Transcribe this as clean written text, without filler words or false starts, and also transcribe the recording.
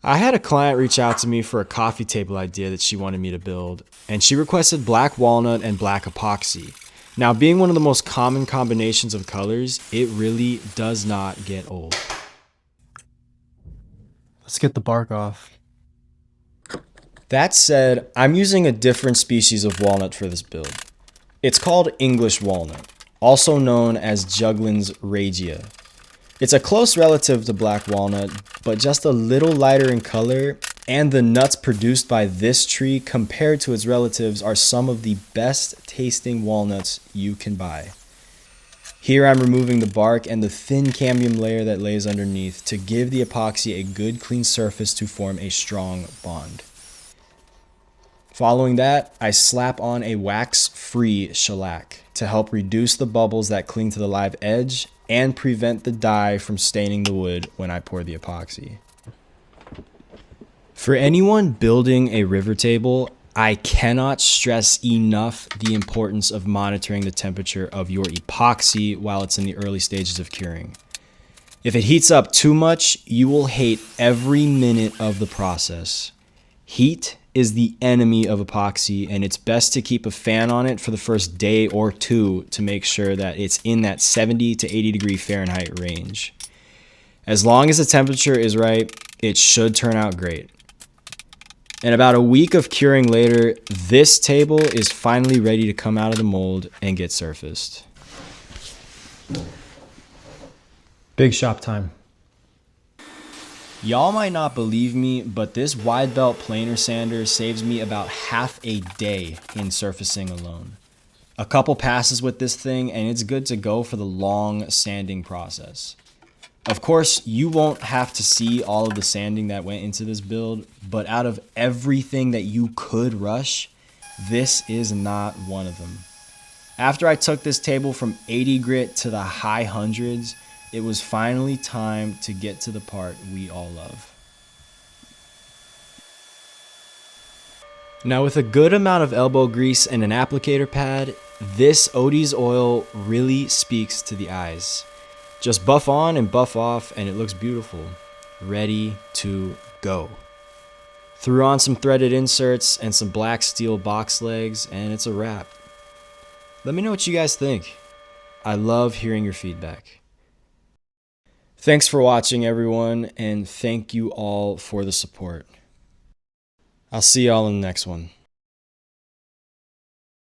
I had a client reach out to me for a coffee table idea that she wanted me to build, and she requested black walnut and black epoxy. Now, being one of the most common combinations of colors, it really does not get old. Let's get the bark off. That said, I'm using a different species of walnut for this build. It's called English walnut, also known as Juglans regia. It's a close relative to black walnut, but just a little lighter in color, and the nuts produced by this tree compared to its relatives are some of the best tasting walnuts you can buy. Here I'm removing the bark and the thin cambium layer that lays underneath to give the epoxy a good clean surface to form a strong bond. Following that, I slap on a wax-free shellac to help reduce the bubbles that cling to the live edge and prevent the dye from staining the wood when I pour the epoxy. For anyone building a river table, I cannot stress enough the importance of monitoring the temperature of your epoxy while it's in the early stages of curing. If it heats up too much, you will hate every minute of the process. Heat is the enemy of epoxy, and it's best to keep a fan on it for the first day or two to make sure that it's in that 70 to 80 degree Fahrenheit range. As long as the temperature is right, it should turn out great. And about a week of curing later, this table is finally ready to come out of the mold and get surfaced. Big shop time. Y'all might not believe me, but this wide belt planer sander saves me about half a day in surfacing alone. A couple passes with this thing and it's good to go for the long sanding process. Of course, you won't have to see all of the sanding that went into this build, but out of everything that you could rush, this is not one of them. After I took this table from 80 grit to the high hundreds, it was finally time to get to the part we all love. Now, with a good amount of elbow grease and an applicator pad, this Odie's oil really speaks to the eyes. Just buff on and buff off and it looks beautiful. Ready to go. Threw on some threaded inserts and some black steel box legs and it's a wrap. Let me know what you guys think. I love hearing your feedback. Thanks for watching, everyone, and thank you all for the support. I'll see y'all in the next one.